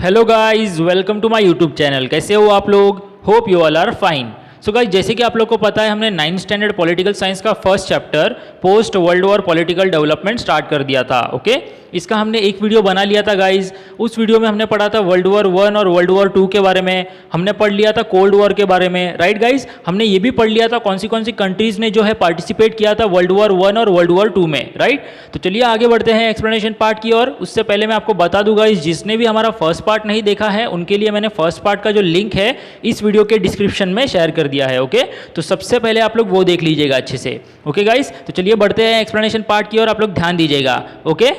Hello guys, welcome to my YouTube channel. कैसे हो आप लोग? Hope you all are fine. So guys, जैसे कि आप लोग को पता है, हमने 9th स्टैंडर्ड पॉलिटिकल साइंस का first chapter post world war political development start कर दिया था। ओके, इसका हमने एक वीडियो बना लिया था गाइस। उस वीडियो में हमने पढ़ा था वर्ल्ड वॉर 1 और वर्ल्ड वॉर 2 के बारे में, हमने पढ़ लिया था कोल्ड वॉर के बारे में, राइट गाइस। हमने ये भी पढ़ लिया था कौन सी कंट्रीज ने जो है पार्टिसिपेट किया था वर्ल्ड वॉर 1 और वर्ल्ड वॉर 2 में, राइट। तो चलिए आगे बढ़ते हैं एक्सप्लेनेशन पार्ट की ओर। उससे पहले मैं आपको बता दूं गाइस, जिसने भी हमारा फर्स्ट पार्ट नहीं देखा है उनके लिए मैंने फर्स्ट पार्ट का जो लिंक है इस वीडियो के डिस्क्रिप्शन में शेयर कर दिया है। ओके, तो सबसे पहले आप लोग वो देख लीजिएगा अच्छे से। ओके गाइस, तो चलिए बढ़ते हैं एक्सप्लेनेशन पार्ट की ओर, आप लोग ध्यान दीजिएगा। ओके,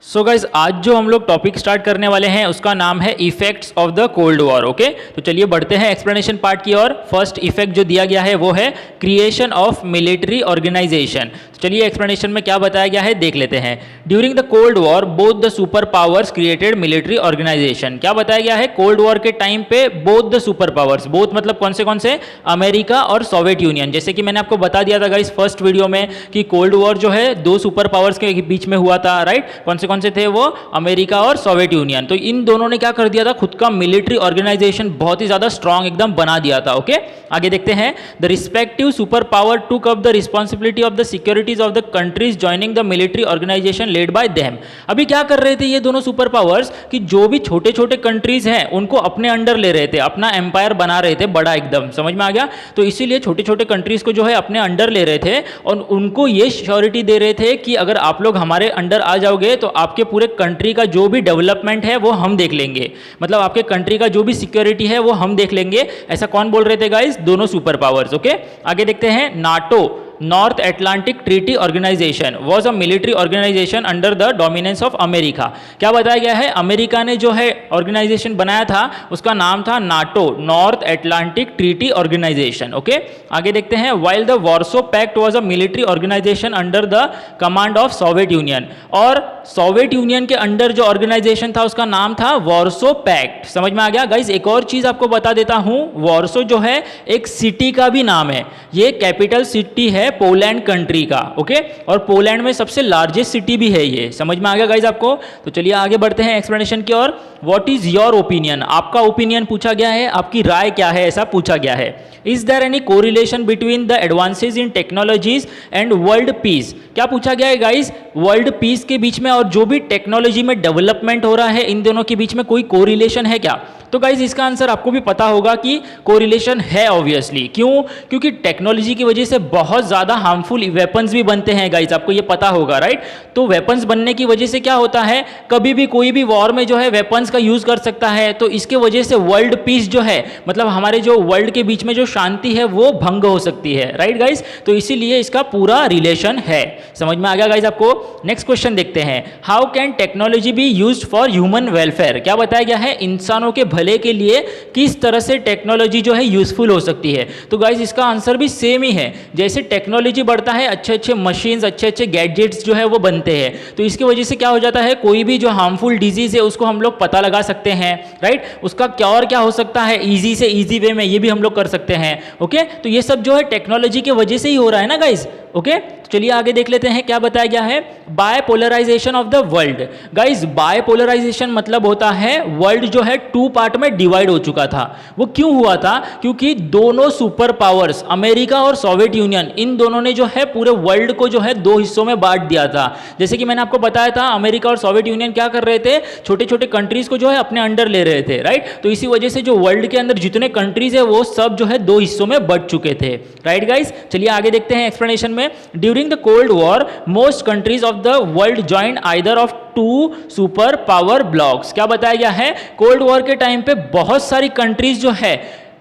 सो गाइज, आज जो हम लोग टॉपिक स्टार्ट करने वाले हैं उसका नाम है effects of the cold war. Okay, तो चलिए बढ़ते हैं एक्सप्लेनेशन पार्ट की ओर। फर्स्ट इफेक्ट जो दिया गया है वो है क्रिएशन ऑफ मिलिट्री ऑर्गेनाइजेशन। तो चलिए एक्सप्लेनेशन में क्या बताया गया है देख लेते हैं। During the cold war both the super powers created military organisation. क्या बताया गया है? कोल्ड वॉर के टाइम पे both the super powers, both मतलब कौन से? अमेरिका और सोवियत यूनियन। जैसे कि मैंने आपको बता दिया था गाइस फर्स्ट वीडियो में कि कोल्ड वॉर जो है दो सुपर पावर्स के बीच में हुआ था, राइट। कौन से थे वो? अमेरिका और सोवियत यूनियन। तो इन दोनों ने क्या कर दिया था, खुद का मिलिट्री ऑर्गेनाइजेशन बहुत ही ज्यादा स्ट्रांग एकदम बना दिया था। ओके, आगे देखते हैं। The respective super power took up the responsibility of the securities of the countries joining the military organisation led by them. अभी क्या कर रहे थे ये दोनों सुपर पावर्स कि जो भी छोटे छोटे कंट्रीज हैं उनको अपने अंडर ले रहे थे, अपना एम्पायर बना रहे थे बड़ा एकदम। समझ में आ गया? तो इसीलिए छोटे छोटे कंट्रीज को जो है अपने अंडर ले रहे थे और उनको ये श्योरिटी दे रहे थे कि अगर आप लोग हमारे अंडर आ जाओगे तो आपके पूरे कंट्री का जो भी डेवलपमेंट है वो हम देख लेंगे, मतलब आपके कंट्री का जो भी सिक्योरिटी है वो हम देख लेंगे। ऐसा कौन बोल रहे थे गाइस? दोनों सुपर पावर्स। ओके, आगे देखते हैं। NATO, North Atlantic Treaty Organisation, was a military organisation under the dominance of America. क्या बताया गया है? अमेरिका ने जो है ऑर्गेनाइजेशन बनाया था उसका नाम था NATO, North Atlantic Treaty Organisation. Okay, आगे देखते हैं। While the Warsaw Pact was a military organisation under the command of Soviet Union, और सोवियत यूनियन के अंडर जो ऑर्गेनाइजेशन था उसका नाम था वार्सो पैक्ट। समझ में आ गया गाइस? एक और चीज आपको बता देता हूं, वार्सो जो है एक सिटी का भी नाम है, ये कैपिटल सिटी है पोलैंड कंट्री का। ओके, और पोलैंड में सबसे लार्जेस्ट सिटी भी है ये। समझ में आ गया गाइस आपको? तो चलिए आगे बढ़ते हैं एक्सप्लेनेशन की ओर। What is your opinion? आपका ओपिनियन पूछा गया है, आपकी राय क्या है ऐसा पूछा गया है। Is there any correlation between the advances in technologies and world peace? क्या पूछा गया है गाइस? वर्ल्ड पीस के बीच में और जो भी टेक्नोलॉजी में डेवलपमेंट हो रहा है इन दोनों के बीच में कोई कोरिलेशन है क्या? तो गाइज इसका आंसर आपको भी पता होगा कि कोरिलेशन है ऑब्वियसली। क्यों? क्योंकि टेक्नोलॉजी की वजह से बहुत ज्यादा हार्मफुल वेपन्स भी बनते हैं गाइज, आपको ये पता होगा, राइट। तो वेपन्स बनने की वजह से क्या होता है, कभी भी कोई भी वॉर में जो है वेपन्स का यूज कर सकता है, तो इसके वजह से वर्ल्ड पीस जो है, मतलब हमारे जो वर्ल्ड के बीच में जो शांति है वो भंग हो सकती है, राइट गाइज। तो इसीलिए इसका पूरा रिलेशन है। समझ में आ गया गाइज आपको? नेक्स्ट क्वेश्चन देखते हैं। How can technology be used for human welfare? क्या बताया गया है? इंसानों के भले के लिए किस तरह से टेक्नोलॉजी जो है यूजफुल हो सकती है। तो गाइस इसका आंसर भी सेम ही है। जैसे टेक्नोलॉजी बढ़ता है, अच्छे अच्छे मशीन्स, अच्छे अच्छे गैजेट्स जो है वो बनते हैं, तो इसकी वजह से क्या हो जाता है, कोई भी जो हार्मफुल डिजीज है उसको हम लोग पता लगा सकते हैं, राइट। उसका क्योर क्या हो सकता है इजी से इजी वे में, ये भी हम लोग कर सकते हैं। ओके, तो ये सब जो है टेक्नोलॉजी की वजह से ही हो रहा है ना गाइस। ओके, चलिए आगे देख लेते हैं क्या बताया गया है। बायपोलराइजेशन ऑफ द वर्ल्ड। गाइस बायपोलराइजेशन मतलब होता है वर्ल्ड जो है टू पार्ट में डिवाइड हो चुका था। वो क्यों हुआ था? क्योंकि दोनों सुपर पावर्स अमेरिका और सोवियत यूनियन, इन दोनों ने जो है पूरे वर्ल्ड को जो है दो हिस्सों में बांट दिया था। जैसे कि मैंने आपको बताया था, अमेरिका और सोवियत यूनियन क्या कर रहे थे, छोटे छोटे कंट्रीज को जो है अपने अंडर ले रहे थे, राइट। तो इसी वजह से जो वर्ल्ड के अंदर जितने कंट्रीज है वो सब जो है दो हिस्सों में बट चुके थे, राइट गाइस। चलिए आगे देखते हैं एक्सप्लेनेशन में। During the cold war most countries of the world joined either of two super power blocs. क्या बताया गया है? कोल्ड वॉर के टाइम पे बहुत सारी कंट्रीज जो है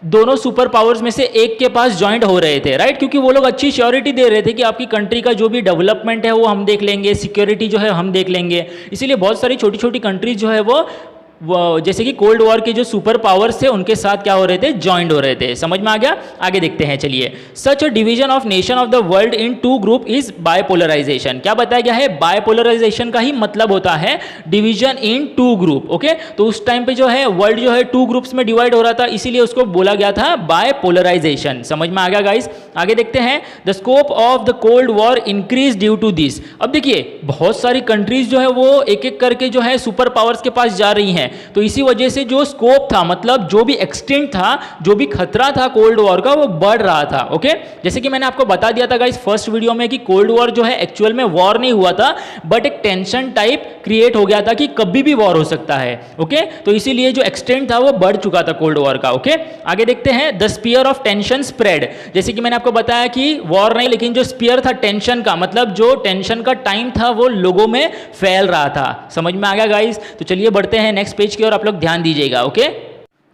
दोनों सुपर पावर्स में से एक के पास ज्वाइंट हो रहे थे, राइट। क्योंकि वो लोग अच्छी श्योरिटी दे रहे थे कि आपकी कंट्री का जो भी डेवलपमेंट है वो हम देख लेंगे, सिक्योरिटी जो है हम देख लेंगे। इसीलिए बहुत सारी छोटी छोटी कंट्रीज जो है वो जैसे कि कोल्ड वॉर के जो सुपर पावर्स थे उनके साथ क्या हो रहे थे, ज्वाइंट हो रहे थे। समझ में आ गया? आगे देखते हैं चलिए। Such a division of nation of the world in to group is bipolarization. क्या बताया गया है? बायपोलराइजेशन का ही मतलब होता है division in to group. Okay, तो उस टाइम पे जो है वर्ल्ड जो है टू ग्रुप्स में डिवाइड हो रहा था, इसीलिए उसको बोला गया था बायपोलराइजेशन। समझ में आ गया गाइस? आगे देखते हैं। The scope of the cold war increase due to this. अब देखिए बहुत सारी कंट्रीज जो है वो एक एक करके जो है सुपर पावर्स के पास जा रही हैं, हैं। तो इसी वजह से जो स्कोप था, मतलब जो भी एक्सटेंट था, जो भी खतरा था कोल्ड वॉर का, वो बढ़ रहा था। ओके, जैसे कि मैंने आपको बता दिया था गाइस फर्स्ट वीडियो में कि कोल्ड वॉर जो है एक्चुअल में वॉर नहीं हुआ था, बट एक टेंशन टाइप क्रिएट हो गया था कि कभी भी वॉर हो सकता है। ओके, तो इसीलिए जो एक्सटेंट था वो बढ़ चुका था कोल्ड वॉर का। ओके, आगे देखते हैं। The sphere of tension spread, जैसे कि मैंने आपको बताया कि वॉर नहीं, लेकिन जो स्पीयर था टेंशन का, मतलब जो टेंशन का टाइम था वो लोगों में फैल रहा था। समझ में आ गया गाइस? तो चलिए बढ़ते हैं नेक्स्ट पेज की ओर, आप लोग ध्यान दीजिएगा। ओके,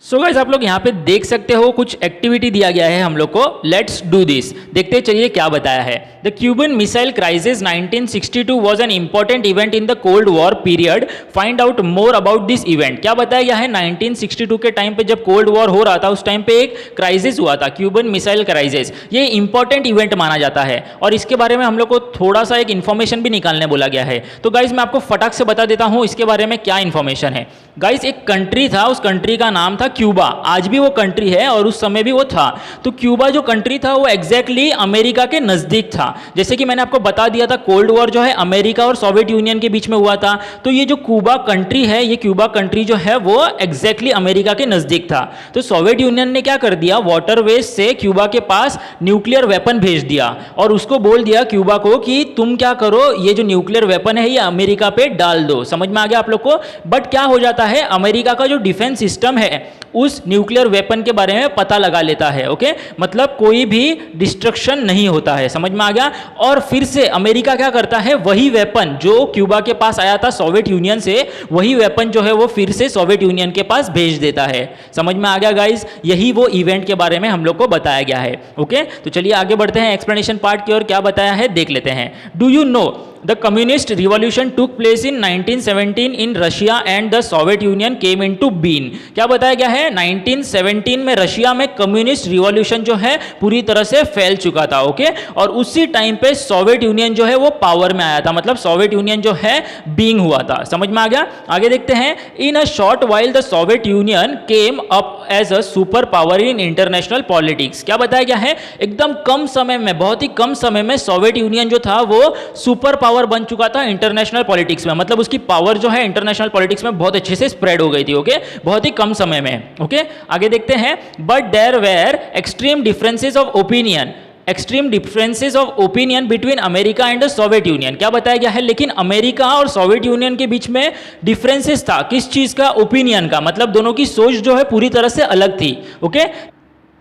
सो गाइस आप लोग यहाँ पे देख सकते हो कुछ एक्टिविटी दिया गया है हम लोग को। लेट्स डू दिस, देखते चलिए क्या बताया है। The Cuban missile crisis 1962 was an important event in the cold war period, find out more about this event. क्या बताया गया है? 1962 के टाइम पे जब कोल्ड वॉर हो रहा था उस टाइम पे एक क्राइसिस हुआ था, क्यूबन मिसाइल क्राइसिस। ये इंपॉर्टेंट इवेंट माना जाता है और इसके बारे में हम लोग को थोड़ा सा एक इन्फॉर्मेशन भी निकालने बोला गया है। तो गाइज मैं आपको फटाक से बता देता हूँ इसके बारे में क्या इन्फॉर्मेशन है। गाइज एक कंट्री था, उस कंट्री का नाम था क्यूबा। आज भी वो कंट्री है और उस समय भी वो था। तो क्यूबा जो कंट्री था वो एग्जैक्टली अमेरिका के नजदीक था। जैसे कि मैंने आपको बता दिया था कोल्ड वॉर जो है अमेरिका और सोवियत यूनियन के बीच में हुआ था। तो ये जो क्यूबा कंट्री है, ये क्यूबा कंट्री जो है वो एग्जैक्टली अमेरिका के नजदीक था। तो सोवियत यूनियन ने क्या कर दिया, वाटरवेज से क्यूबा के पास न्यूक्लियर वेपन भेज दिया और उसको बोल दिया क्यूबा को कि तुम क्या करो, ये जो न्यूक्लियर वेपन है ये अमेरिका पे डाल दो। समझ में आ गया आप लोग को? बट क्या हो जाता है, अमेरिका का जो डिफेंस सिस्टम है उस न्यूक्लियर वेपन के बारे में पता लगा लेता है। ओके, मतलब कोई भी डिस्ट्रक्शन नहीं होता है। समझ में आ गया? और फिर से अमेरिका क्या करता है, वही वेपन जो क्यूबा के पास आया था सोवियत यूनियन से, वही वेपन जो है वो फिर से सोवियत यूनियन के पास भेज देता है। समझ में आ गया गाइस? यही वो इवेंट के बारे में हम लोग को बताया गया है। ओके, तो चलिए आगे बढ़ते हैं एक्सप्लेनेशन पार्ट की ओर। क्या बताया है देख लेते हैं। Do you know The communist revolution took place in 1917 in Russia and the Soviet Union came into being। क्या बताया गया है? 1917 में रशिया में कम्युनिस्ट रिवॉल्यूशन जो है पूरी तरह से फैल चुका था। ओके, और उसी टाइम पे सोवियत यूनियन जो है वो पावर में आया था, मतलब सोवियत यूनियन जो है बीइंग हुआ था। समझ में आ गया? आगे देखते हैं। In a short while the Soviet Union came up as a super power in international politics. क्या बताया गया है? एकदम कम समय में, बहुत ही कम समय में सोवियत यूनियन जो था वो सुपर पावर बन चुका था इंटरनेशनल पॉलिटिक्स में। मतलब उसकी पावर जो है इंटरनेशनल पॉलिटिक्स में बहुत अच्छे से स्प्रेड हो गई थी। ओके, बहुत ही कम समय में। ओके, आगे देखते हैं। But there were extreme differences of opinion, extreme differences of opinion between America and the Soviet Union. क्या बताया गया है? लेकिन अमेरिका और सोवियत यूनियन के बीच में डिफरेंसेस था। किस चीज का? ओपिनियन का। मतलब दोनों की सोच जो है पूरी तरह से अलग थी। ओके,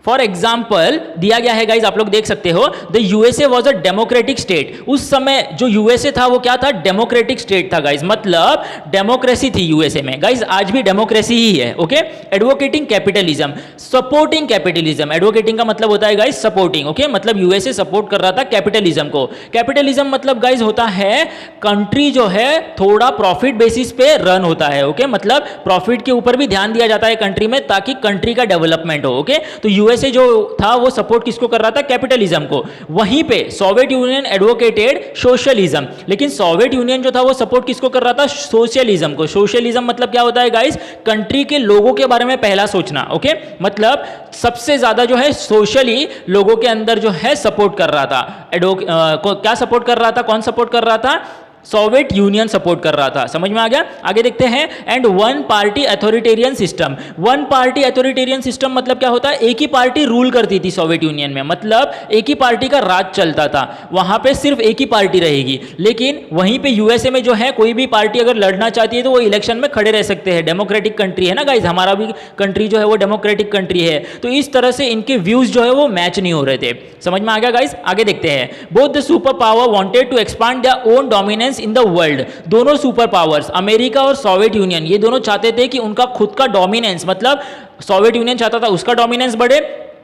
फॉर एग्जाम्पल दिया गया है गाइज, आप लोग देख सकते हो। The USA was a democratic state. उस समय जो यूएसए था वो क्या था? डेमोक्रेटिक स्टेट था गाइज, मतलब डेमोक्रेसी थी यूएसए में। गाइज आज भी डेमोक्रेसी ही है। Okay, advocating capitalism, supporting capitalism. Advocating का मतलब होता है गाइज सपोर्टिंग। ओके, मतलब यूएसए सपोर्ट कर रहा था कैपिटलिज्म को। कैपिटलिज्म मतलब गाइज होता है कंट्री जो है थोड़ा प्रॉफिट बेसिस पे रन होता है। ओके, मतलब प्रॉफिट के ऊपर भी ध्यान दिया जाता है कंट्री में ताकि कंट्री का डेवलपमेंट हो। ओके, तो यूएसए जो था वो सपोर्ट किसको कर रहा था? कैपिटलिज्म को। वहीं पे सोवियत यूनियन एडवोकेटेड सोशलिज्म, लेकिन सोवियत यूनियन जो था वो सपोर्ट किसको कर रहा था? सोशलिज्म को। सोशलिज्म मतलब क्या होता है गाइस? कंट्री के लोगों के बारे में पहला सोचना। ओके, मतलब सबसे ज्यादा जो है सोशली लोगों के अंदर जो है सपोर्ट कर रहा था। क्या सपोर्ट कर रहा था? कौन सपोर्ट कर रहा था? सोवियत यूनियन सपोर्ट कर रहा था। समझ में आ गया? आगे देखते हैं। And one party authoritarian system. One party authoritarian system मतलब क्या होता है? एक ही पार्टी रूल करती थी सोवियत यूनियन में, मतलब एक ही पार्टी का राज चलता था। वहां पे सिर्फ एक ही पार्टी रहेगी। लेकिन वहीं पे यूएसए में जो है कोई भी पार्टी अगर लड़ना चाहती है तो वो इलेक्शन में खड़े रह सकते हैं। डेमोक्रेटिक कंट्री है ना गाइज, हमारा भी कंट्री जो है वो डेमोक्रेटिक कंट्री है। तो इस तरह से इनके व्यूज जो है वो मैच नहीं हो रहे थे। समझ में आ गया गाइज? आगे देखते हैं। Both the super power wanted to expand their own dominance in the world. दोनों सुपर पावर्स अमेरिका और सोवियत यूनियन ये दोनों चाहते थे कि उनका खुद का डोमिनेंस, मतलब सोवियत यूनियन चाहता था उसका डोमिनेंस बढ़े,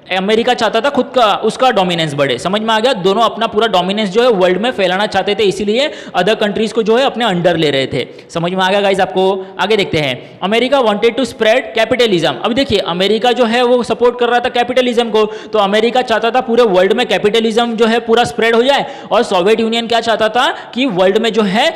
अमेरिका चाहता था खुद का उसका डोमिनेंस बढ़े। समझ में आ गया? दोनों अपना पूरा डोमिनेंस जो है वर्ल्ड में फैलाना चाहते थे, इसीलिए अदर कंट्रीज को जो है अपने अंडर ले रहे थे। समझ में आ गया गाइज आपको? आगे देखते हैं। America wanted to spread capitalism. अब देखिए अमेरिका जो है वो सपोर्ट कर रहा था कैपिटलिज्म को, तो अमेरिका चाहता था पूरे वर्ल्ड में कैपिटलिज्म जो है पूरा स्प्रेड हो जाए, और सोवियत यूनियन क्या चाहता था कि वर्ल्ड में जो है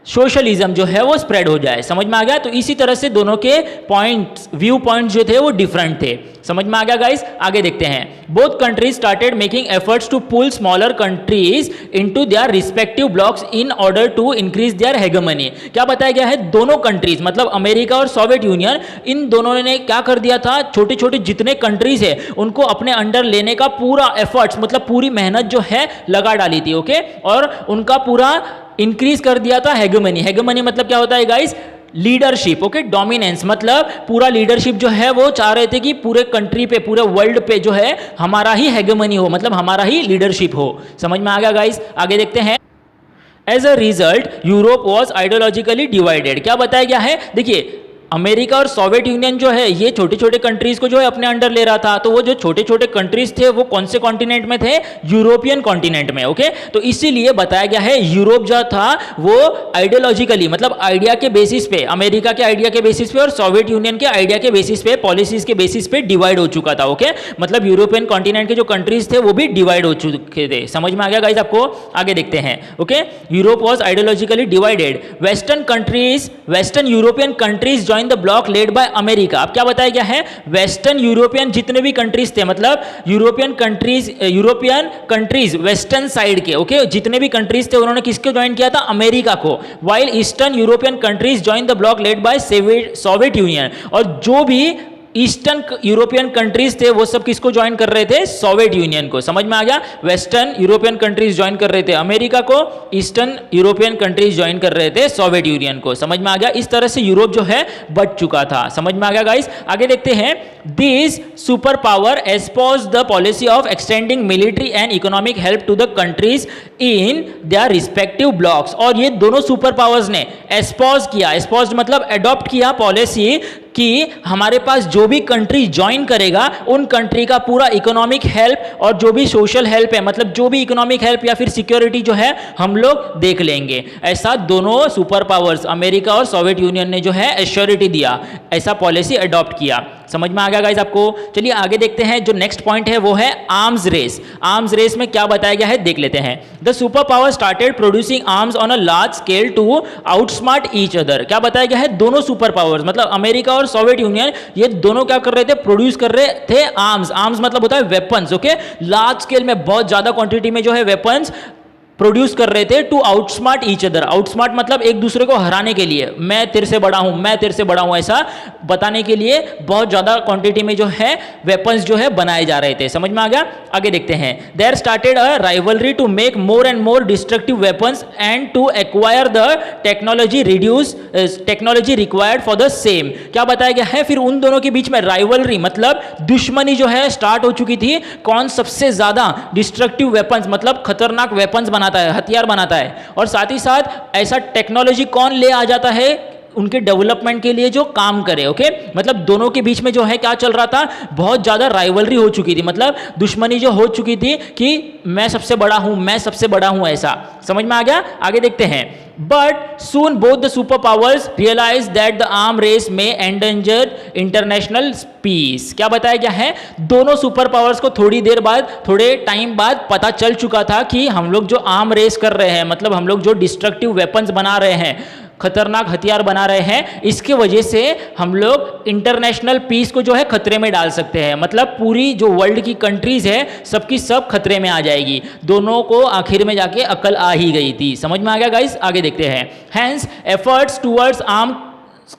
सोशलिज्म जो है वो स्प्रेड हो जाए। समझ में आ गया? तो इसी तरह से दोनों के पॉइंट्स, व्यू पॉइंट्स जो थे वो डिफरेंट थे। समझ में आ गया गाइस? आगे देखते हैं। Both countries started making efforts to pull smaller countries into their respective blocks in order to increase their hegemony. क्या बताया गया है? दोनों कंट्रीज मतलब अमेरिका और सोवियत यूनियन, इन दोनों ने क्या कर दिया था, छोटे छोटे जितने कंट्रीज है उनको अपने अंडर लेने का पूरा एफर्ट्स मतलब पूरी मेहनत जो है लगा डाली थी। ओके, और उनका पूरा इंक्रीज कर दिया था हेगेमनी। हेगेमनी मतलब क्या होता है गाइस? लीडरशिप। ओके, डोमिनेंस मतलब पूरा लीडरशिप जो है वो चाह रहे थे कि पूरे कंट्री पे, पूरे वर्ल्ड पे जो है हमारा ही हेगेमनी हो, मतलब हमारा ही लीडरशिप हो। समझ में आ गया गाइस? आगे देखते हैं। As a result Europe was ideologically divided. क्या बताया गया है? देखिए, अमेरिका और सोवियत यूनियन जो है ये छोटे छोटे कंट्रीज को जो है अपने अंडर ले रहा था। तो वो जो छोटे छोटे कंट्रीज थे वो कौन से कॉन्टिनेंट में थे? यूरोपियन कॉन्टिनेंट में। ओके, तो इसीलिए बताया गया है यूरोप जो था वो आइडियोलॉजिकली मतलब आइडिया के बेसिस पे, अमेरिका के आइडिया के बेसिस पे और सोवियत यूनियन के आइडिया के बेसिस पे, पॉलिसीज के बेसिस पे डिवाइड हो चुका था। ओके, मतलब यूरोपियन कॉन्टिनेंट के जो कंट्रीज थे वो भी डिवाइड हो चुके थे। समझ में आ गया गाइस आपको? आगे देखते हैं। Okay, Europe was ideologically divided. Western countries, western European countries the block led by America. अब क्या बताया गया है? वेस्टर्न यूरोपियन जितने भी कंट्रीज थे मतलब यूरोपियन कंट्रीज वेस्टर्न साइड के, ओके, जितने भी कंट्रीज थे उन्होंने किसको ज्वाइन किया था? अमेरिका को। While eastern European countries join the block led by Soviet Union. और जो भी ईस्टर्न यूरोपियन कंट्रीज थे वो सब किसको ज्वाइन कर रहे थे? सोवियत यूनियन को। समझ में आ गया? वेस्टर्न यूरोपियन कंट्रीज ज्वाइन कर रहे थे अमेरिका को, ईस्टर्न यूरोपियन कंट्रीज ज्वाइन कर रहे थे सोवियत यूनियन को। समझ में आ गया? इस तरह से यूरोप जो है बट चुका था। समझ में आ गया गाइस? आगे देखते हैं। This super power espouse the policy of extending military and economic help to the countries in their respective blocks. और ये दोनों सुपर पावर्स ने एस्पॉज किया, एस्पॉज मतलब एडॉप्ट किया पॉलिसी कि हमारे पास जो भी कंट्री ज्वाइन करेगा उन कंट्री का पूरा इकोनॉमिक हेल्प और जो भी सोशल हेल्प है मतलब जो भी इकोनॉमिक हेल्प या फिर सिक्योरिटी जो है हम लोग देख लेंगे। ऐसा दोनों सुपर पावर्स अमेरिका और सोवियत यूनियन ने जो है एश्योरिटी दिया, ऐसा पॉलिसी अडॉप्ट किया। समझ में आ गया गाइस आपको? चलिए आगे देखते हैं। जो नेक्स्ट पॉइंट है वो है आर्म्स रेस। आर्म्स रेस में क्या बताया गया है देख लेते हैं। The super power started producing arms on a large scale to outsmart each other. क्या बताया गया है? दोनों सुपर पावर्स मतलब अमेरिका और सोवियत यूनियन ये दोनों क्या कर रहे थे? प्रोड्यूस कर रहे थे आर्म्स। आर्म्स मतलब होता है वेपन्स। ओके, लार्ज स्केल में बहुत ज्यादा क्वांटिटी में जो है वेपन्स प्रोड्यूस कर रहे थे to outsmart each other. Outsmart मतलब एक दूसरे को हराने के लिए, मैं तेरे से बड़ा हूं, मैं तेरे से बड़ा हूं, ऐसा बताने के लिए बहुत ज्यादा क्वांटिटी में जो है वेपन्स जो है बनाए जा रहे थे। समझ में आ गया? आगे देखते हैं। There started a rivalry to make more and more destructive weapons and to acquire the technology required for the same. क्या बताया गया है? फिर उन दोनों के बीच में राइवलरी मतलब दुश्मनी जो है स्टार्ट हो चुकी थी। कौन सबसे ज्यादा डिस्ट्रक्टिव वेपन्स मतलब खतरनाक वेपन्स बनाता है, हथियार बनाता है, और साथ ही साथ ऐसा टेक्नोलॉजी कौन ले आ जाता है उनके डेवलपमेंट के लिए जो काम करे। ओके, मतलब दोनों के बीच में जो है क्या चल रहा था? बहुत ज्यादा राइवलरी हो चुकी थी, मतलब दुश्मनी जो हो चुकी थी कि मैं सबसे बड़ा हूं, मैं सबसे बड़ा हूं, ऐसा। समझ में आ गया? आगे देखते हैं। But soon both the super powers realise that the arm race may endanger international peace. क्या बताया गया है? दोनों सुपर पावर्स को थोड़ी देर बाद, थोड़े टाइम बाद पता चल चुका था कि हम लोग जो आर्म रेस कर रहे हैं मतलब हम लोग जो डिस्ट्रक्टिव वेपन्स बना रहे हैं, खतरनाक हथियार बना रहे हैं, इसके वजह से हम लोग इंटरनेशनल पीस को जो है खतरे में डाल सकते हैं। मतलब पूरी जो वर्ल्ड की कंट्रीज है सबकी सब खतरे में आ जाएगी। दोनों को आखिर में जाके अकल आ ही गई थी। समझ में आ गया गाइस? आगे देखते हैं। Hence efforts towards arm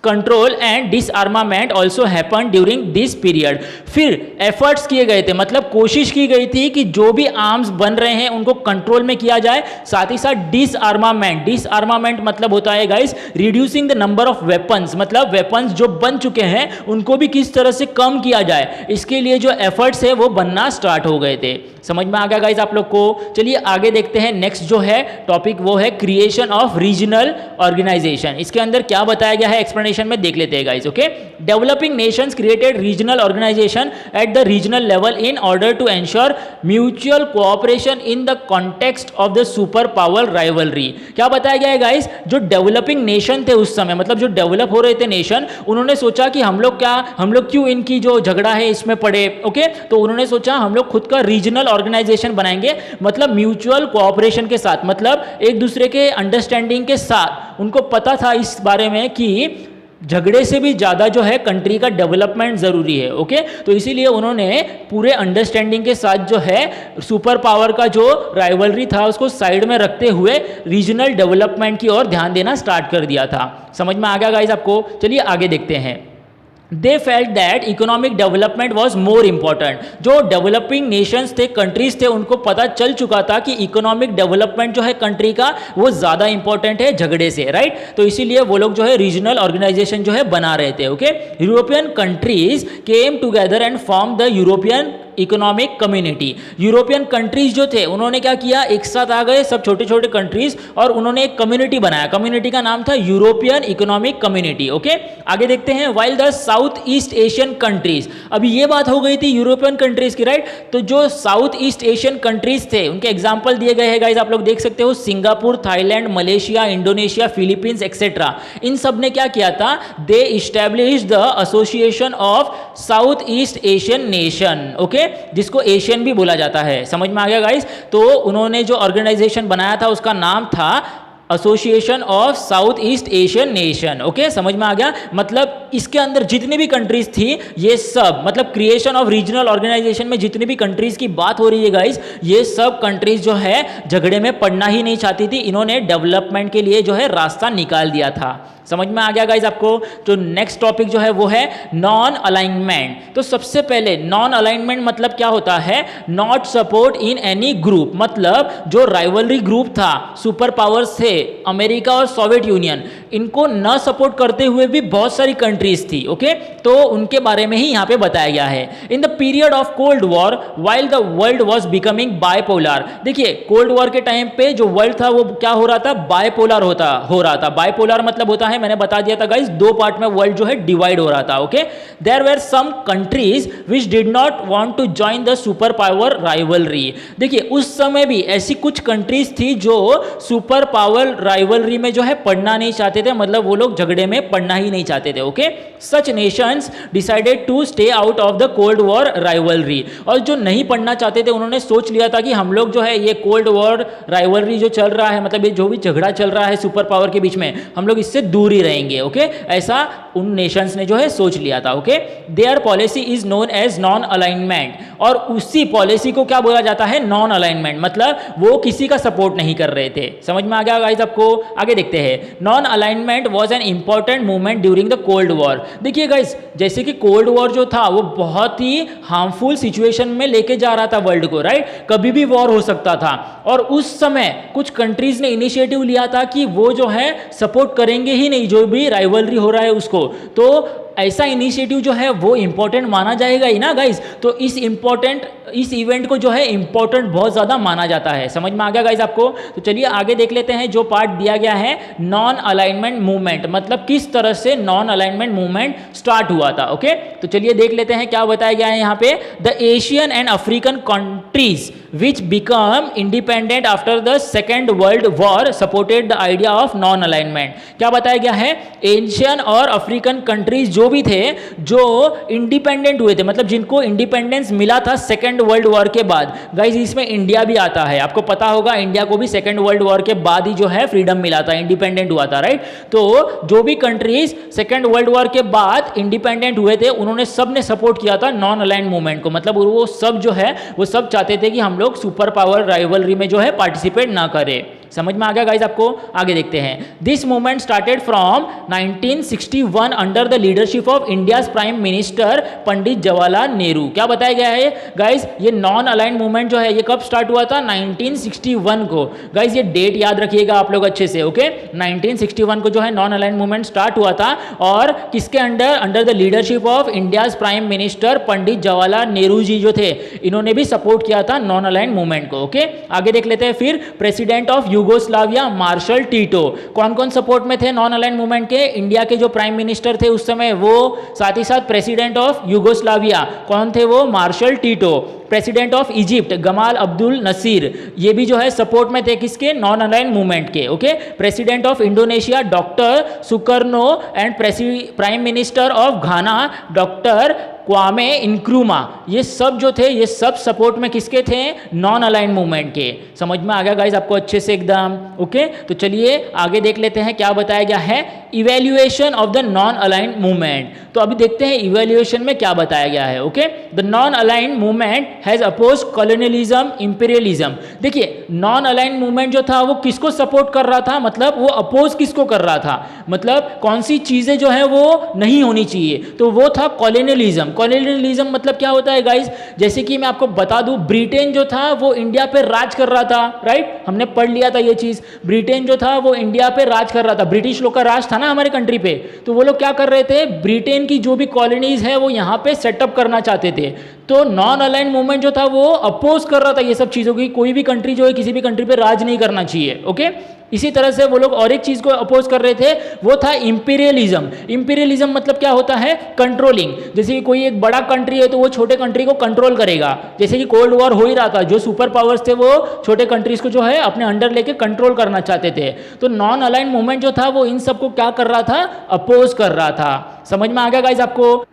control and disarmament also happen during this period. फिर एफर्ट्स किए गए थे मतलब कोशिश की गई थी कि जो भी आर्म्स बन रहे हैं उनको कंट्रोल में किया जाए, साथ ही साथ डिसआर्मामेंट। डिसआर्मामेंट मतलब होता है guys reducing the number of weapons, मतलब वेपन्स जो बन चुके हैं उनको भी किस तरह से कम किया जाए, इसके लिए जो एफर्ट्स है वो बनना स्टार्ट हो गए थे। समझ में आ गया गाइस आप लोग को? चलिए आगे देखते हैं। नेक्स्ट जो है टॉपिक वो है क्रिएशन ऑफ रीजनल ऑर्गेनाइजेशन। इसके अंदर क्या बताया गया है एक्सप्लेनेशन में देख लेते हैं guys. Okay, developing nations created regional organisation at the regional level in order to ensure mutual cooperation in the context of the super power rivalry. क्या बताया गया है गाइस? जो डेवलपिंग नेशन थे उस समय मतलब जो डेवलप हो रहे थे नेशन, उन्होंने सोचा कि हम लोग क्यों इनकी जो झगड़ा है इसमें पड़े। ओके, तो उन्होंने सोचा हम लोग खुद का रीजनल ऑर्गेनाइजेशन बनाएंगे, मतलब म्यूचुअल कोऑपरेशन के साथ, मतलब एक दूसरे के अंडरस्टैंडिंग के साथ। उनको पता था इस बारे में कि झगड़े से भी ज़्यादा जो है कंट्री का डेवलपमेंट ज़रूरी है। ओके, तो इसीलिए उन्होंने पूरे अंडरस्टैंडिंग के साथ जो है सुपर पावर का जो राइवलरी था उसको साइड में रखते हुए रीजनल डेवलपमेंट की ओर ध्यान देना स्टार्ट कर दिया था। समझ में आ गया गाइस आपको? चलिए आगे देखते हैं। They felt that economic development was more important. जो डेवलपिंग नेशंस थे, कंट्रीज थे, उनको पता चल चुका था कि इकोनॉमिक डेवलपमेंट जो है कंट्री का वो ज़्यादा इंपॉर्टेंट है झगड़े से, राइट। तो इसीलिए वो लोग जो है रीजनल ऑर्गेनाइजेशन जो है बना रहे थे। Okay, European countries came together and form the European economic community. European countries जो थे उन्होंने क्या किया, एक साथ आ गए सब छोटे छोटे कंट्रीज और उन्होंने एक कम्युनिटी बनाया। कम्युनिटी का नाम था यूरोपियन इकोनॉमिक कम्युनिटी। ओके, आगे देखते हैं। While the south East Asian countries, अभी ये बात हो गई थी यूरोपियन कंट्रीज की, राइट। तो जो साउथ ईस्ट एशियन कंट्रीज थे उनके एग्जाम्पल दिए गए हैं गाइज, आप लोग देख सकते हो। Singapore, Thailand, Malaysia, Indonesia, Philippines etcetera. इन सब ने क्या किया था, they establish the association of South East Asian nation. Okay, जिसको एशियन भी बोला जाता है। समझ में आ गया गाइस? तो उन्होंने जो ऑर्गेनाइजेशन बनाया था उसका नाम था association of South East Asian nation. Okay, समझ में आ गया? मतलब इसके अंदर जितनी भी कंट्रीज थी ये सब, मतलब क्रिएशन ऑफ रीजनल ऑर्गेनाइजेशन में जितनी भी कंट्रीज की बात हो रही है गाइस, ये सब कंट्रीज जो है झगड़े में पड़ना ही नहीं चाहती थी। इन्होंने डेवलपमेंट के लिए जो है रास्ता निकाल दिया था। समझ में आ गया गाइज आपको? तो नेक्स्ट टॉपिक जो है वो है नॉन अलाइनमेंट। तो सबसे पहले नॉन अलाइनमेंट मतलब क्या होता है, not support in any group. मतलब जो राइवलरी ग्रुप था, सुपर पावर्स थे अमेरिका और सोवियत यूनियन, इनको न सपोर्ट करते हुए भी बहुत सारी कंट्रीज थी। ओके, तो उनके बारे में ही यहाँ पे बताया गया है। In the period of cold war while the world was becoming bipolar. देखिए, कोल्ड वॉर के टाइम पे जो वर्ल्ड था वो क्या हो रहा था, बायपोलर हो रहा था। बायपोलर मतलब होता है, मैंने बता दिया था गाइस, दो पार्ट में वर्ल्ड जो है डिवाइड हो रहा था। Okay, there were some countries which did not want to join the super power rivalry. देखिए, उस समय भी ऐसी कुछ कंट्रीज थी जो सुपर पावर राइवलरी में जो है पढ़ना नहीं चाहते थे, मतलब वो लोग झगड़े में पढ़ना ही नहीं चाहते थे। Okay, such nations decided to stay out of the cold war rivalry. और जो नहीं पढ़ना चाहते थे उन्होंने सोच लिया था कि हम लोग जो है ये कोल्ड वॉर राइवलरी जो चल रहा है, मतलब ये जो भी झगड़ा चल रहा है सुपर पावर के बीच में, हम लोग इससे दूर ही रहेंगे। ओके, ऐसा उन नेशंस ने जो है सोच लिया था। Okay, their policy is known as non alignment. और उसी पॉलिसी को क्या बोला जाता है, नॉन अलाइनमेंट। मतलब वो किसी का सपोर्ट नहीं कर रहे थे। समझ में आ गया गाइस आपको? आगे देखते हैं। Non alignment was an important movement during the cold war. देखिए गाइस, जैसे कि कोल्ड वॉर जो था वो बहुत ही हार्मफुल सिचुएशन में लेके जा रहा था वर्ल्ड को, राइट। कभी भी वॉर हो सकता था और उस समय कुछ कंट्रीज ने इनिशिएटिव लिया था कि वो जो है सपोर्ट करेंगे ही नहीं जो भी राइवलरी हो रहा है उसको। तो ऐसा इनिशिएटिव जो है वो इंपॉर्टेंट माना जाएगा ही ना गाइस। तो इस इवेंट को जो है इंपॉर्टेंट बहुत ज़्यादा माना जाता है। समझ में आ गया गाइस आपको? तो चलिए आगे देख लेते हैं जो पार्ट दिया गया है नॉन अलाइनमेंट मूवमेंट, मतलब किस तरह से नॉन अलाइनमेंट मूवमेंट स्टार्ट हुआ था। ओके, तो चलिए देख लेते हैं क्या बताया गया है यहाँ पे। The Asian and African countries which become independent after the second world war supported the idea of non alignment। क्या बताया गया है, एशियन और अफ्रीकन कंट्रीज जो भी थे जो इंडिपेंडेंट हुए थे, मतलब जिनको इंडिपेंडेंस मिला था सेकेंड वर्ल्ड वॉर के बाद। गाइस, इसमें इंडिया भी आता है। आपको पता होगा इंडिया को भी सेकेंड वर्ल्ड वॉर के बाद ही जो है फ्रीडम मिला था, इंडिपेंडेंट हुआ था, राइट। तो जो भी कंट्रीज सेकेंड वर्ल्ड वॉर के बाद इंडिपेंडेंट हुए थे उन्होंने सब ने सपोर्ट किया था नॉन अलाइंड मूवमेंट को। मतलब वो सब जो है वो सब चाहते थे कि हम लोग सुपर पावर राइवलरी में जो है पार्टिसिपेट ना करें। समझ में आ गया गाइस आपको? आगे देखते हैं। This movement started from 1961 under the leadership of India's prime minister Pandit Jawaharlal Nehru. क्या बताया गया है गाइस, ये नॉन अलाइंड मूवमेंट जो है ये कब स्टार्ट हुआ था, 1961 को। गाइस ये डेट याद रखिएगा आप लोग अच्छे से। ओके, 1961 को जो है नॉन अलाइंड मूवमेंट स्टार्ट हुआ था और किसके under the leadership of India's prime minister Pandit Jawaharlal Nehru ji जो थे, इन्होंने भी सपोर्ट किया था नॉन अलाइंड मूवमेंट को। ओके, आगे देख लेते हैं। फिर president of Yugoslavia marshal Tito, कौन कौन सपोर्ट में थे नॉन अलाइंड मूवमेंट के? इंडिया के जो प्राइम मिनिस्टर थे उस समय वो, साथ ही साथ प्रेसिडेंट ऑफ यूगोस्लाविया कौन थे वो, marshal Tito. President of Egypt Gamal Abdel Nasser, ये भी जो है सपोर्ट में थे किसके, नॉन अलाइंड मूवमेंट के। Okay, president of Indonesia doctor Sukarno and prime minister of Ghana doctor Kwame Nkrumah, ये सब जो थे ये सब सपोर्ट में किसके थे? नॉन अलाइंड मूवमेंट के। समझ में आ गया गाइज आपको अच्छे से एकदम? ओके, तो चलिए आगे देख लेते हैं क्या बताया गया है evaluation of the non aligned movement. तो अभी देखते हैं इवेल्युएशन में क्या बताया गया है। Okay, the non aligned movement has oppose colonialism imperialism. देखिए नॉन अलाइंड मूवमेंट जो था वो किसको सपोर्ट कर रहा था, मतलब वो अपोज किसको कर रहा था, मतलब कौन सी चीजें जो है वो नहीं होनी चाहिए, तो वो था कॉलोनियलिज्म। कॉलोनियलिज्म मतलब क्या होता है गाइज, जैसे कि मैं आपको बता दूं, ब्रिटेन जो था वो इंडिया पे राज कर रहा था, राइट, हमने पढ़ लिया था ये चीज। ब्रिटेन जो था वो इंडिया पे राज कर रहा था, ब्रिटिश लोग का राज था ना हमारे कंट्री पे, तो वो लोग क्या कर रहे थे, ब्रिटेन की जो भी कॉलोनीज है वो यहाँ पे सेटअप करना चाहते थे। तो नॉन अलाइंड मूवमेंट जो था वो अपोज कर रहा था ये सब चीजों की, कोई भी कंट्री जो है किसी भी कंट्री पे राज नहीं करना चाहिए। ओके, इसी तरह से वो लोग और एक चीज को अपोज कर रहे थे, वो था इंपीरियलिज्म। इंपीरियलिज्म मतलब क्या होता है, कंट्रोलिंग। जैसे कि कोई एक बड़ा कंट्री है तो वो छोटे कंट्री को कंट्रोल करेगा, जैसे कि कोल्ड वॉर हो ही रहा था, जो सुपर पावर्स थे वो छोटे कंट्रीज को जो है अपने अंडर लेके कंट्रोल करना चाहते थे। तो नॉन अलाइंड मूवमेंट जो था वो इन सबको क्या कर रहा था, अपोज कर रहा था। समझ में आ गया गाइज आपको?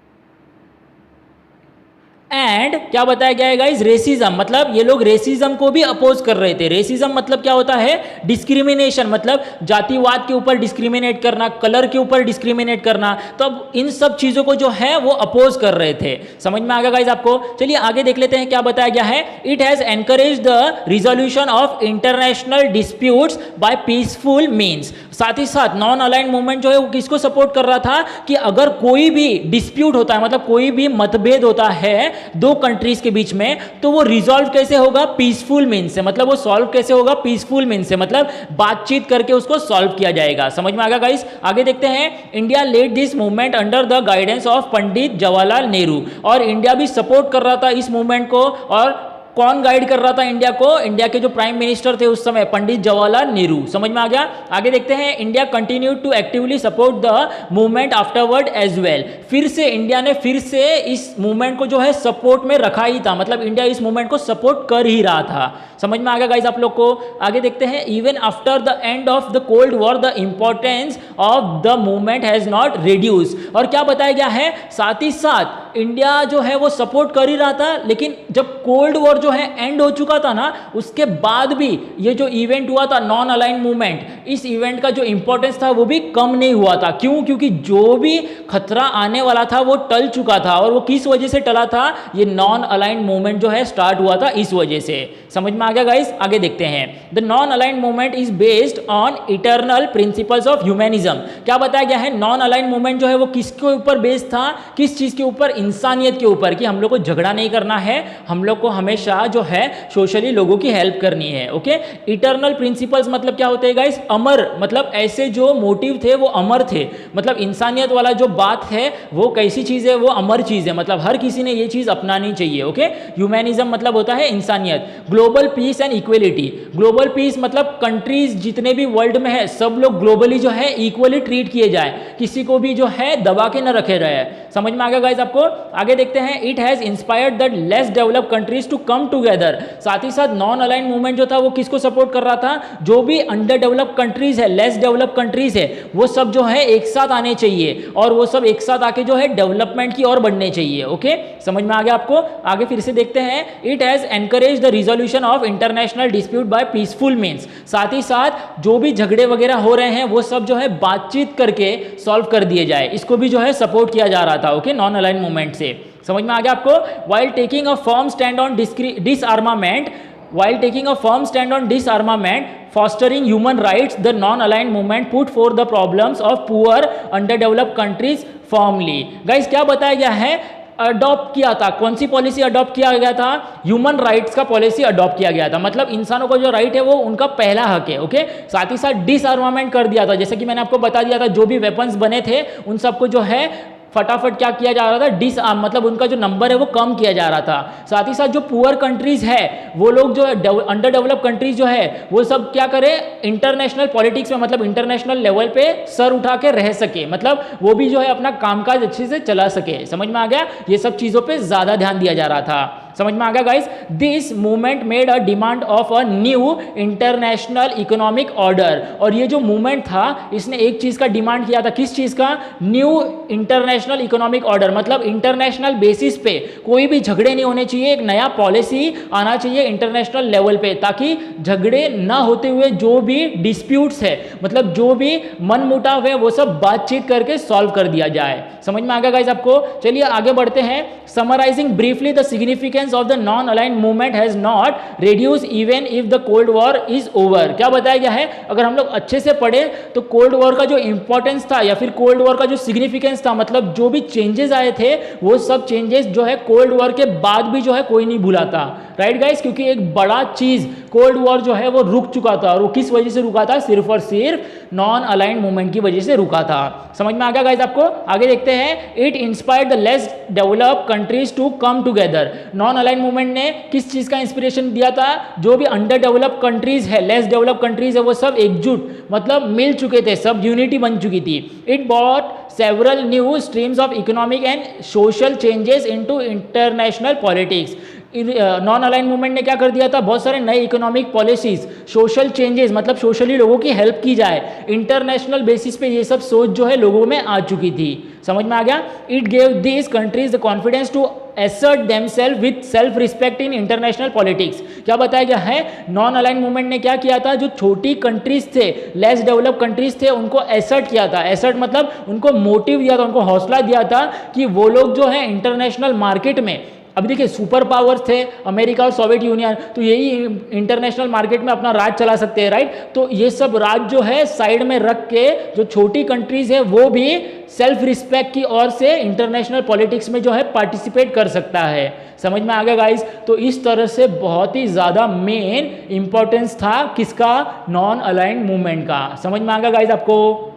एंड क्या बताया गया है गाइज, रेसिज्म, मतलब ये लोग रेसिज्म को भी अपोज कर रहे थे। रेसिज्म मतलब क्या होता है, डिस्क्रिमिनेशन, मतलब जातिवाद के ऊपर डिस्क्रिमिनेट करना, कलर के ऊपर डिस्क्रिमिनेट करना, तो अब इन सब चीजों को जो है वो अपोज कर रहे थे। समझ में आ गया गाइज आपको? चलिए आगे देख लेते हैं क्या बताया गया है। It has encourage the resolution of international disputes by peaceful means. साथ ही साथ नॉन अलाइंड मूवमेंट जो है वो किसको सपोर्ट कर रहा था कि अगर कोई भी डिस्प्यूट होता है, मतलब कोई भी मतभेद होता है दो कंट्रीज के बीच में, तो वो रिजॉल्व कैसे होगा, पीसफुल मीन्स से, मतलब वो सॉल्व कैसे होगा, पीसफुल मीन्स से, मतलब बातचीत करके उसको सॉल्व किया जाएगा। समझ में आ गया गाइस? आगे देखते हैं। India led this movement under the guidance of Pandit Jawaharlal Nehru, और इंडिया भी सपोर्ट कर रहा था इस मूवमेंट को। और कौन गाइड कर रहा था इंडिया को? इंडिया के जो प्राइम मिनिस्टर थे उस समय, पंडित जवाहरलाल नेहरू। समझ में आ गया? आगे देखते हैं। India continued to actively support the movement afterward as well. फिर से इंडिया ने फिर से इस मूवमेंट को जो है सपोर्ट में रखा ही था, मतलब इंडिया इस मूवमेंट को सपोर्ट कर ही रहा था। समझ में आ गया गाइस आप लोग को? आगे देखते हैं। Even after the end of the cold war the importance of the movement has not reduce. और क्या बताया गया है, साथ ही साथ इंडिया जो है वो सपोर्ट कर ही रहा था, लेकिन जब कोल्ड वॉर जो है एंड हो चुका था ना, उसके बाद भी ये जो इवेंट हुआ था नॉन अलाइंड मूवमेंट, इस इवेंट का जो इंपॉर्टेंस था वो भी कम नहीं हुआ था। क्यों? क्योंकि जो भी खतरा आने वाला था वो टल चुका था। और वो किस वजह से टला था? ये नॉन अलाइंड मूवमेंट जो है स्टार्ट हुआ था, इस वजह से। समझ में आ गया गाइस? आगे देखते हैं। The non aligned movement is based on eternal principles of humanism. क्या बताया गया है? नॉन अलाइंड मूवमेंट जो है वो किसके ऊपर बेस्ड था? किस चीज के ऊपर? इंसानियत के ऊपर, कि हम लोग को झगड़ा नहीं करना है, हम लोग को हमेशा जो है सोशली लोगों की हेल्प करनी है। ओके, इटर्नल प्रिंसिपल्स मतलब क्या होते हैं गाइस? अमर, मतलब ऐसे जो मोटिव थे वो अमर थे, मतलब इंसानियत वाला जो बात है वो कैसी चीज है, वो अमर चीज है, मतलब हर किसी ने ये चीज अपनानी चाहिए। ओके, ह्यूमैनिज्म मतलब होता है इंसानियत। Global piece and equality. Global piece मतलब कंट्रीज जितने भी वर्ल्ड में है सब लोग ग्लोबली जो है इक्वली ट्रीट किए जाए, किसी को भी जो है दबा के न रखे रहे। समझ में आ गया गाइस आपको? आगे देखते हैं। It has inspired the less developed countries to come together. साथ ही साथ नॉन अलाइंड मूवमेंट जो था वो किसको सपोर्ट कर रहा था? जो भी अंडर डेवलप्ड कंट्रीज है, लेस डेवलप्ड कंट्रीज है, वो सब जो है एक साथ आने चाहिए, और वो सब एक साथ आके जो है डेवलपमेंट की ओर बढ़ने चाहिए। ओके, समझ में आ गया आपको? आगे फिर से देखते हैं। It has encourage the resolution of international dispute by peaceful means. साथ ही साथ जो भी झगड़े वगैरह हो रहे हैं वो सब जो है बातचीत करके सॉल्व कर दिए जाए, इसको भी जो है सपोर्ट किया जा रहा था। ओके, नॉन अलाइंड मूवमेंट से। समझ में आ गया आपको? While taking a firm stand on disarmament, while taking a firm stand on disarmament, fostering human rights, the non-aligned movement put forth the problems of poor underdeveloped countries firmly. Guys, क्या बताया गया है? अडॉप्ट किया था, कौन सी policy adopt किया गया था? ह्यूमन राइट्स का पॉलिसी अडॉप्ट किया गया था, मतलब इंसानों को जो राइट है वो उनका पहला हक है। ओके, साथ ही साथ डिसआर्मामेंट कर दिया था, जैसे कि मैंने आपको बता दिया था, जो भी वेपन्स बने थे उन सबको जो है फटाफट क्या किया जा रहा था? डिसआर्म, मतलब उनका जो नंबर है वो कम किया जा रहा था। साथ ही साथ जो पुअर कंट्रीज है वो लोग जो अंडर डेवलप कंट्रीज जो है वो सब क्या करें? इंटरनेशनल पॉलिटिक्स में, मतलब इंटरनेशनल लेवल पे सर उठा के रह सके, मतलब वो भी जो है अपना कामकाज अच्छे से चला सके। समझ में आ गया? ये सब चीजों पे ज्यादा ध्यान दिया जा रहा था। समझ में आ गया guys. This movement made a demand of a new international economic order, और ये जो मूवमेंट था इसने एक चीज का डिमांड किया था, किस चीज का? न्यू इंटरनेशनल इकोनॉमिक ऑर्डर, मतलब इंटरनेशनल बेसिस पे कोई भी झगड़े नहीं होने चाहिए, एक नया पॉलिसी आना चाहिए इंटरनेशनल लेवल पे, ताकि झगड़े ना होते हुए जो भी डिस्प्यूट्स है, मतलब जो भी मनमुटाव है, वो सब बातचीत करके सॉल्व कर दिया जाए। समझ में आ गया गाइस आपको? चलिए आगे बढ़ते हैं। Summarising briefly the significance of the non aligned movement has not reduce even if the cold war is over. क्या बताया गया है? अगर हम लोग अच्छे से पढ़े तो कोल्ड वॉर का जो इंपॉर्टेंस था या फिर कोल्ड वॉर का जो सिग्निफिकेंस था, मतलब जो भी चेंजेस आए थे वो सब चेंजेस जो है कोल्ड वॉर के बाद भी जो है कोई नहीं भूलाता, राइट गाइस? क्योंकि एक बड़ा चीज कोल्ड वॉर जो है वो रुक चुका था, और वो किस वजह से रुका था? सिर्फ और सिर्फ नॉन अलाइंड मूवमेंट की वजह से रुका था। समझ में आ गया गाइस आपको? आगे देखते हैं। It inspired the less developed countries to come together. Non aligned movement ने किस चीज का इंस्पिरेशन दिया था? जो भी अंडर डेवलप्ड कंट्रीज है, लेस डेवलप्ड कंट्रीज है, वो सब एकजुट, मतलब मिल चुके थे, सब यूनिटी बन चुकी थी। It bought several new streams of economic and social changes into international politics। Non align movement ने क्या कर दिया था? बहुत सारे नए इकोनॉमिक पॉलिसीज, सोशल चेंजेस, मतलब सोशली लोगों की हेल्प की जाए, इंटरनेशनल बेसिस पे ये सब सोच जो है लोगों में आ चुकी थी। समझ में आ गया? It gave this countries the confidence to assert themselves with self respect in international politics। क्या बताया गया है? नॉन अलाइन मूवमेंट ने क्या किया था? जो छोटी कंट्रीज थे, लेस डेवलप कंट्रीज थे, उनको एसर्ट किया था। एसर्ट मतलब उनको मोटिव दिया था, उनको हौसला दिया था कि वो लोग जो है इंटरनेशनल मार्केट में, अभी देखिए सुपर पावर्स थे अमेरिका और सोवियत यूनियन, तो यही इंटरनेशनल मार्केट में अपना राज चला सकते हैं, राइट? तो ये सब राज जो है साइड में रख के जो छोटी कंट्रीज है वो भी सेल्फ रिस्पेक्ट की ओर से इंटरनेशनल पॉलिटिक्स में जो है पार्टिसिपेट कर सकता है। समझ में आ गया गाइस? तो इस तरह से बहुत ही ज़्यादा मेन इंपॉर्टेंस था किसका? नॉन अलाइंड मूवमेंट का। समझ में आ गया गाइस आपको?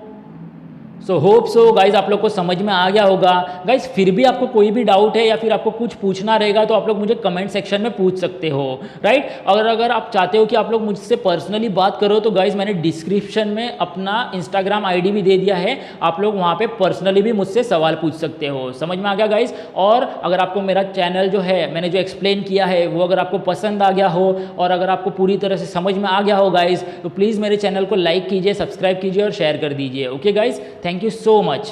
सो होप सो गाइज आप लोग को समझ में आ गया होगा। गाइज फिर भी आपको कोई भी डाउट है या फिर आपको कुछ पूछना रहेगा तो आप लोग मुझे कमेंट सेक्शन में पूछ सकते हो, राइट? अगर आप चाहते हो कि आप लोग मुझसे पर्सनली बात करो तो गाइज मैंने डिस्क्रिप्शन में अपना इंस्टाग्राम आईडी भी दे दिया है, आप लोग वहाँ पे पर्सनली भी मुझसे सवाल पूछ सकते हो। समझ में आ गया गाइज? और अगर आपको मेरा चैनल जो है, मैंने जो एक्सप्लेन किया है वो अगर आपको पसंद आ गया हो और अगर आपको पूरी तरह से समझ में आ गया हो गाइज, तो प्लीज़ मेरे चैनल को लाइक कीजिए, सब्सक्राइब कीजिए और शेयर कर दीजिए। Okay guys, thank you so much।